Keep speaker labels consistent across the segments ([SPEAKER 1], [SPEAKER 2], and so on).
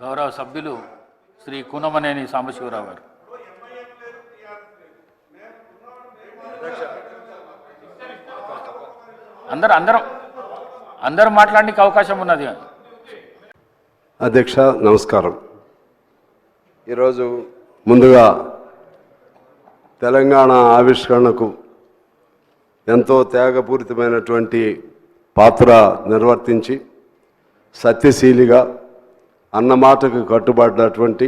[SPEAKER 1] గౌరవ సభ్యులు శ్రీ కూనమనేని సాంబశివరావు గారు. అందరూ మాట్లాడడానికి అవకాశం ఉన్నది.
[SPEAKER 2] అధ్యక్ష నమస్కారం. ఈరోజు ముందుగా తెలంగాణ ఆవిష్కరణకు ఎంతో త్యాగపూరితమైనటువంటి పాత్ర నిర్వర్తించి సత్యశీలిగా అన్నమాటకు కట్టుబడినటువంటి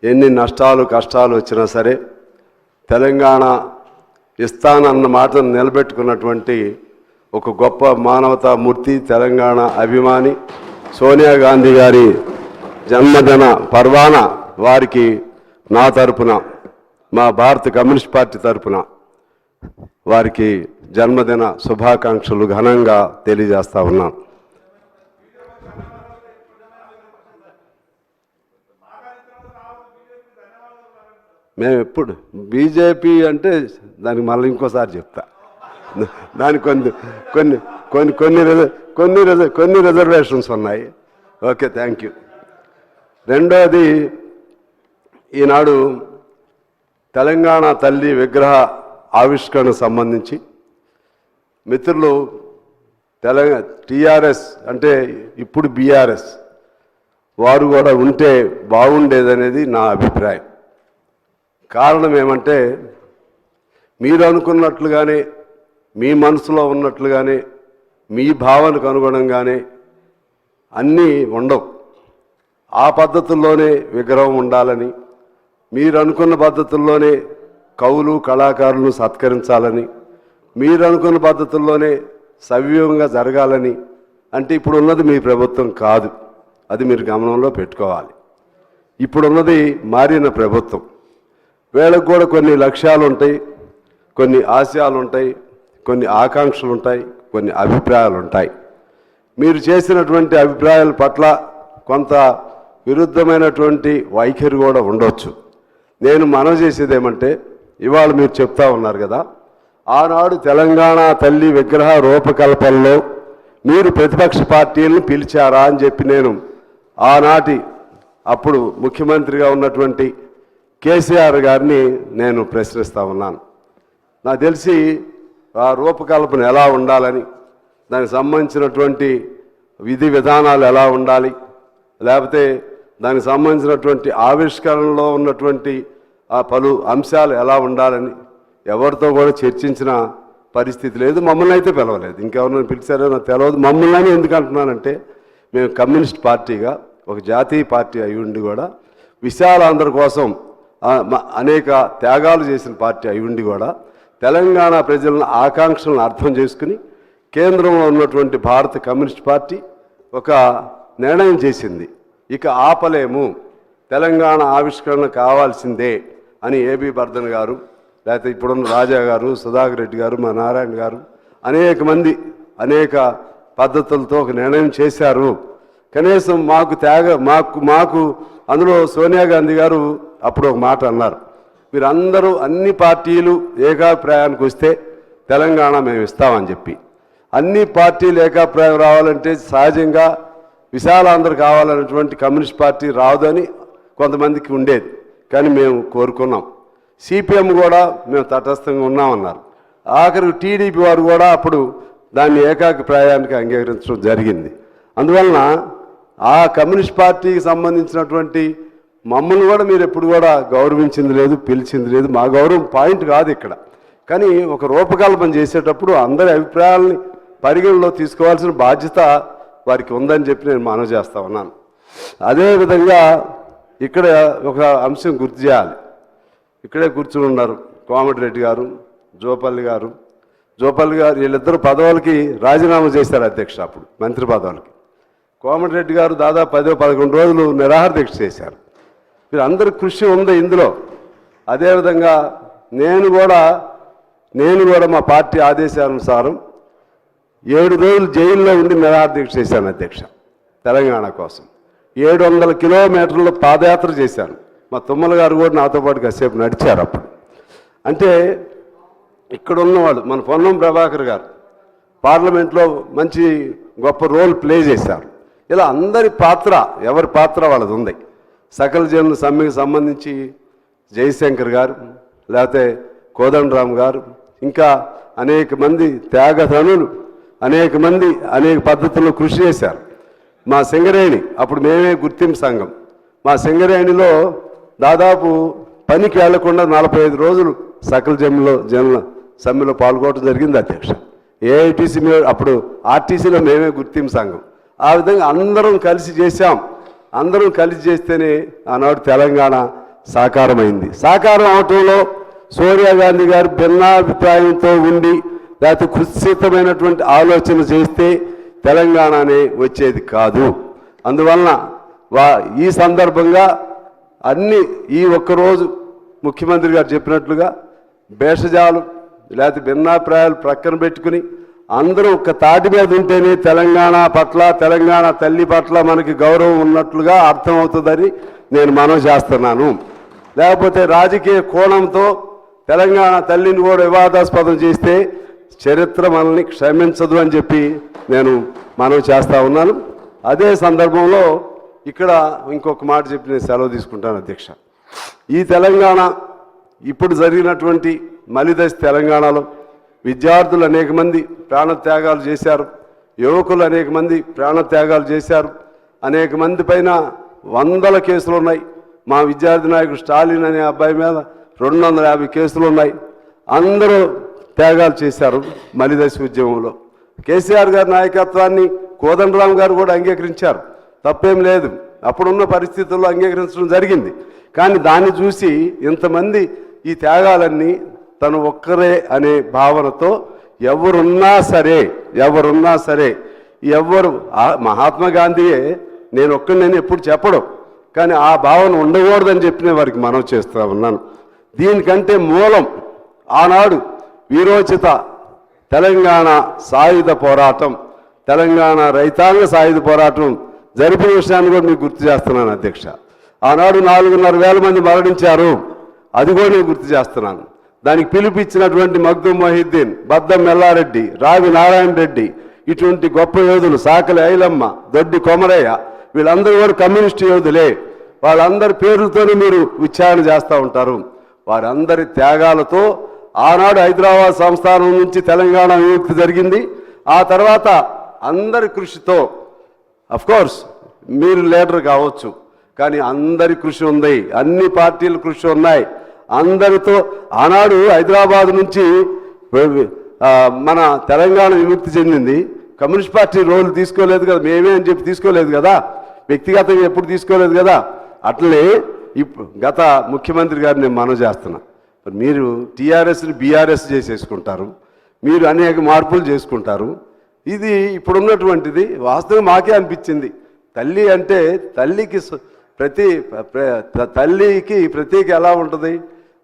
[SPEAKER 2] ఎన్ని నష్టాలు కష్టాలు వచ్చినా సరే తెలంగాణ ఇస్తానన్న మాటను నిలబెట్టుకున్నటువంటి ఒక గొప్ప మానవతామూర్తి, తెలంగాణ అభిమాని సోనియా గాంధీ గారి జన్మదిన పర్వాన వారికి నా తరపున, మా భారత కమ్యూనిస్ట్ పార్టీ తరపున వారికి జన్మదిన శుభాకాంక్షలు ఘనంగా తెలియజేస్తా ఉన్నాను. మేము ఎప్పుడు బీజేపీ అంటే దానికి మళ్ళీ ఇంకోసారి చెప్తా, దానికి కొన్ని రిజర్వేషన్స్ ఉన్నాయి. Okay, thank you. రెండోది, ఈనాడు తెలంగాణ తల్లి విగ్రహ ఆవిష్కరణకు సంబంధించి మిత్రులు టీఆర్ఎస్ అంటే ఇప్పుడు బీఆర్ఎస్ వారు కూడా ఉంటే బాగుండేదనేది నా అభిప్రాయం. కారణం ఏమంటే, మీరు అనుకున్నట్లుగానే, మీ మనసులో ఉన్నట్లుగానే, మీ భావనకు అనుగుణంగానే అన్నీ ఉండవు. ఆ పద్ధతుల్లోనే విగ్రహం ఉండాలని, మీరు అనుకున్న పద్ధతుల్లోనే కవులు కళాకారులను సత్కరించాలని, మీరు అనుకున్న పద్ధతుల్లోనే సవ్యంగా జరగాలని అంటే ఇప్పుడు ఉన్నది మీ ప్రభుత్వం కాదు. అది మీరు గమనంలో పెట్టుకోవాలి. ఇప్పుడున్నది మారిన ప్రభుత్వం. వీళ్ళకు కూడా కొన్ని లక్ష్యాలు ఉంటాయి, కొన్ని ఆశయాలు ఉంటాయి, కొన్ని ఆకాంక్షలు ఉంటాయి, కొన్ని అభిప్రాయాలు ఉంటాయి. మీరు చేసినటువంటి అభిప్రాయాల పట్ల కొంత విరుద్ధమైనటువంటి వైఖరి కూడా ఉండొచ్చు. నేను మనవి చేసేది ఏమంటే, ఇవాళ మీరు చెప్తా ఉన్నారు కదా, ఆనాడు తెలంగాణ తల్లి విగ్రహ రూపకల్పనలో మీరు ప్రతిపక్ష పార్టీలను పిలిచారా అని చెప్పి నేను ఆనాటి అప్పుడు ముఖ్యమంత్రిగా ఉన్నటువంటి కేసీఆర్ గారిని నేను ప్రశ్నిస్తూ ఉన్నాను. నాకు తెలిసి ఆ రూపకల్పన ఎలా ఉండాలని, దానికి సంబంధించినటువంటి విధి విధానాలు ఎలా ఉండాలి, లేకపోతే దానికి సంబంధించినటువంటి ఆవిష్కరణలో ఉన్నటువంటి ఆ పలు అంశాలు ఎలా ఉండాలని ఎవరితో కూడా చర్చించిన పరిస్థితి లేదు. మమ్మల్ని అయితే పిలవలేదు. ఇంకెవరినైనా పిలిచారో నాకు తెలియదు. మమ్మల్ని ఎందుకు అంటున్నానంటే, మేము కమ్యూనిస్ట్ పార్టీగా ఒక జాతీయ పార్టీ అయి ఉండి కూడా విశాలాంధ్ర కోసం అనేక త్యాగాలు చేసిన పార్టీ అయి ఉండి కూడా తెలంగాణ ప్రజల ఆకాంక్షలను అర్థం చేసుకుని కేంద్రంలో ఉన్నటువంటి భారత కమ్యూనిస్ట్ పార్టీ ఒక నిర్ణయం చేసింది. ఇక ఆపలేము, తెలంగాణ ఆవిష్కరణ కావాల్సిందే అని ఏబీ బర్ధన్ గారు, లేకపోతే ఇప్పుడున్న రాజా గారు, సుధాకర్ రెడ్డి గారు, మా నారాయణ గారు అనేక మంది అనేక పద్ధతులతో ఒక నిర్ణయం చేశారు. కనీసం మాకు అందులో సోనియా గాంధీ గారు అప్పుడు ఒక మాట అన్నారు, మీరందరూ అన్ని పార్టీలు ఏకాభిప్రాయానికి వస్తే తెలంగాణ మేము ఇస్తామని చెప్పి. అన్ని పార్టీలు ఏకాభిప్రాయం రావాలంటే సహజంగా విశాలాంధ్ర కావాలన్నటువంటి కమ్యూనిస్ట్ పార్టీ రాదని కొంతమందికి ఉండేది. కానీ మేము కోరుకున్నాం. సిపిఎం కూడా మేము తటస్థంగా ఉన్నామన్నారు. ఆఖరికి టీడీపీ వారు కూడా అప్పుడు దాన్ని ఏకాభిప్రాయానికి అంగీకరించడం జరిగింది. అందువలన ఆ కమ్యూనిస్ట్ పార్టీకి సంబంధించినటువంటి మమ్మల్ని కూడా మీరు ఎప్పుడు కూడా గౌరవించింది లేదు, పిలిచింది లేదు. మా గౌరవం పాయింట్ కాదు ఇక్కడ. కానీ ఒక రూపకల్పన చేసేటప్పుడు అందరి అభిప్రాయాలని పరిగణలో తీసుకోవాల్సిన బాధ్యత వారికి ఉందని చెప్పి నేను మనవి చేస్తా ఉన్నాను. అదేవిధంగా ఇక్కడ ఒక అంశం గుర్తు చేయాలి. ఇక్కడే కూర్చుని ఉన్నారు కోమటిరెడ్డి గారు, జోపల్లి గారు వీళ్ళిద్దరు పదవులకి రాజీనామా చేశారు అధ్యక్ష. అప్పుడు మంత్రి పదవులకి కోమటిరెడ్డి గారు దాదాపు 10-11 రోజులు నిరాహార దీక్ష చేశారు. వీరందరి కృషి ఉంది ఇందులో. అదేవిధంగా నేను కూడా మా పార్టీ ఆదేశానుసారం 7 రోజులు జైల్లో ఉండి నిరాహార దీక్ష చేశాను అధ్యక్ష, తెలంగాణ కోసం. 700 కిలోమీటర్లు పాదయాత్ర చేశాను. మా తుమ్మల గారు కూడా నాతో పాటు కాసేపు నడిచారు. అప్పుడు అంటే ఇక్కడ ఉన్నవాళ్ళు మన పొన్నం ప్రభాకర్ గారు పార్లమెంట్లో మంచి గొప్ప రోల్ ప్లే చేశారు. ఇలా అందరి పాత్ర, ఎవరి పాత్ర వాళ్ళది ఉంది. సకల జనుల సమ్మెకి సంబంధించి జయశంకర్ గారు, లేకపోతే కోదండరామ్ గారు, ఇంకా అనేక మంది త్యాగధనులు, అనేక మంది అనేక పద్ధతుల్లో కృషి చేశారు. మా సింగరేణి, అప్పుడు మేమే గుర్తింపు సంఘం, మా సింగరేణిలో దాదాపు పనికి వెళ్లకుండా 45 రోజులు సకల జనుల సమ్మెలో పాల్గొనడం జరిగింది అధ్యక్ష. ఏఐటీసీ అప్పుడు ఆర్టీసీలో మేమే గుర్తింపు సంఘం. ఆ విధంగా అందరం కలిసి చేశాం. అందరం కలిసి చేస్తేనే ఆనాడు తెలంగాణ సాకారమైంది. సాకారం అవటంలో సోనియా గాంధీ గారు భిన్నాభిప్రాయంతో ఉండి, లేకపోతే కుత్సితమైనటువంటి ఆలోచన చేస్తే తెలంగాణనే వచ్చేది కాదు. అందువలన ఈ సందర్భంగా ఈ ఒక్కరోజు ముఖ్యమంత్రి గారు చెప్పినట్లుగా భేషజాలు లేకపోతే భిన్నాభిప్రాయాలు ప్రక్కన పెట్టుకుని అందరూ ఒక్క తాటి మీద ఉంటేనే తెలంగాణ పట్ల, తెలంగాణ తల్లి పట్ల మనకి గౌరవం ఉన్నట్లుగా అర్థమవుతుందని నేను మనవి చేస్తున్నాను. లేకపోతే రాజకీయ కోణంతో తెలంగాణ తల్లిని కూడా వివాదాస్పదం చేస్తే చరిత్ర మనల్ని క్షమించదు అని చెప్పి నేను మనవి చేస్తూ ఉన్నాను. అదే సందర్భంలో ఇక్కడ ఇంకొక మాట చెప్పి నేను సెలవు తీసుకుంటాను అధ్యక్ష. ఈ తెలంగాణ ఇప్పుడు జరిగినటువంటి మలిదశ తెలంగాణలో విద్యార్థులు అనేక మంది ప్రాణత్యాగాలు చేశారు, యువకులు అనేక మంది ప్రాణత్యాగాలు చేశారు. అనేక మంది పైన 100 కేసులు ఉన్నాయి. మా విద్యార్థి నాయకుడు స్టాలిన్ అనే అబ్బాయి మీద 250 కేసులు ఉన్నాయి. అందరూ త్యాగాలు చేశారు మలిదశ ఉద్యమంలో. కేసీఆర్ గారి నాయకత్వాన్ని కోదండరామ్ గారు కూడా అంగీకరించారు, తప్పేం లేదు. అప్పుడున్న పరిస్థితుల్లో అంగీకరించడం జరిగింది. కానీ దాన్ని చూసి ఇంతమంది ఈ త్యాగాలన్నీ తను ఒక్కరే అనే భావనతో ఎవరున్నా సరే మహాత్మా గాంధీయే నేను ఒక్కడిని ఎప్పుడు చెప్పడం, కానీ ఆ భావన ఉండకూడదని చెప్పిన వారికి మనవి చేస్తూ ఉన్నాను. దీనికంటే మూలం ఆనాడు వీరోచిత తెలంగాణ సాయుధ పోరాటం, తెలంగాణ రైతాంగ సాయుధ పోరాటం జరిపిన విషయాన్ని కూడా మీకు గుర్తు చేస్తున్నాను అధ్యక్ష. ఆనాడు 4,500 మంది మరణించారు, అది కూడా నేను గుర్తు చేస్తున్నాను. దానికి పిలుపిచ్చినటువంటి మగ్దుం మొహిద్దీన్, బద్దం మెల్లారెడ్డి, రావి నారాయణ రెడ్డి, ఇటువంటి గొప్ప యోధులు, సాకలి ఐలమ్మ, దొడ్డి కొమరయ్య, వీళ్ళందరూ కూడా కమ్యూనిస్టు యోధులే. వాళ్ళందరి పేర్లతోనే మీరు ఉచ్చారణ చేస్తూ ఉంటారు. వారందరి త్యాగాలతో ఆనాడు హైదరాబాద్ సంస్థానం నుంచి తెలంగాణ విముక్తి జరిగింది. ఆ తర్వాత అందరి కృషితో, అఫ్కోర్స్ మీరు లీడర్ కావచ్చు, కానీ అందరి కృషి ఉంది, అన్ని పార్టీల కృషి ఉన్నాయి. అందరితో ఆనాడు హైదరాబాద్ నుంచి మన తెలంగాణ విముక్తి చెందింది. కమ్యూనిస్ట్ పార్టీ రోల్ తీసుకోలేదు కదా, మేమే అని చెప్పి తీసుకోలేదు కదా, వ్యక్తిగతంగా ఎప్పుడు తీసుకోలేదు కదా. అట్లనే గత ముఖ్యమంత్రి గారిని నేను మనవి చేస్తున్నా, మీరు టీఆర్ఎస్ని బీఆర్ఎస్ చేసేసుకుంటారు, మీరు అనేక మార్పులు చేసుకుంటారు. ఇది ఇప్పుడున్నటువంటిది వాస్తవం మాకే అనిపించింది. తల్లి అంటే తల్లికి తల్లికి ప్రతీక ఎలా ఉంటుంది?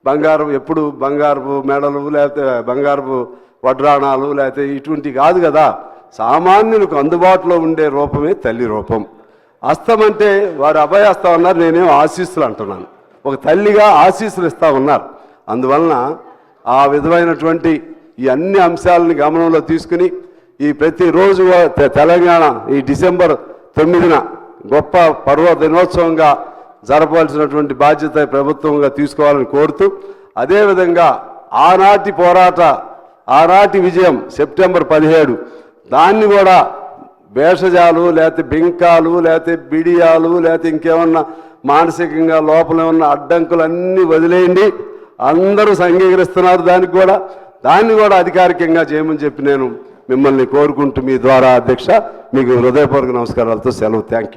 [SPEAKER 2] బంగారం, ఎప్పుడు బంగారపు మెడలు, లేకపోతే బంగారపు వడ్రాణాలు, లేకపోతే ఇటువంటి కాదు కదా. సామాన్యులకు అందుబాటులో ఉండే రూపమే తల్లి రూపం. హస్తం అంటే వారు అభయహస్తం అన్నారు, నేనేం ఆశీస్సులు అంటున్నాను. ఒక తల్లిగా ఆశీస్సులు ఇస్తా ఉన్నారు. అందువలన ఆ విధమైనటువంటి ఈ అన్ని అంశాలని గమనంలో తీసుకుని ఈ ప్రతిరోజు తెలంగాణ ఈ డిసెంబర్ 9న గొప్ప పర్వ దినోత్సవంగా జరపవలసినటువంటి బాధ్యత ప్రభుత్వంగా తీసుకోవాలని కోరుతూ, అదేవిధంగా ఆనాటి విజయం సెప్టెంబర్ 17 దాన్ని కూడా భేషజాలు, లేకపోతే బింకాలు, లేకపోతే బిడియాలు, లేకపోతే ఇంకేమన్నా మానసికంగా లోపల ఉన్న అడ్డంకులన్నీ వదిలేయండి. అందరూ అంగీకరిస్తున్నారు దాన్ని కూడా అధికారికంగా చేయమని చెప్పి నేను మిమ్మల్ని కోరుకుంటూ మీ ద్వారా అధ్యక్ష మీకు హృదయపూర్వక నమస్కారాలతో సెలవు. Thank you.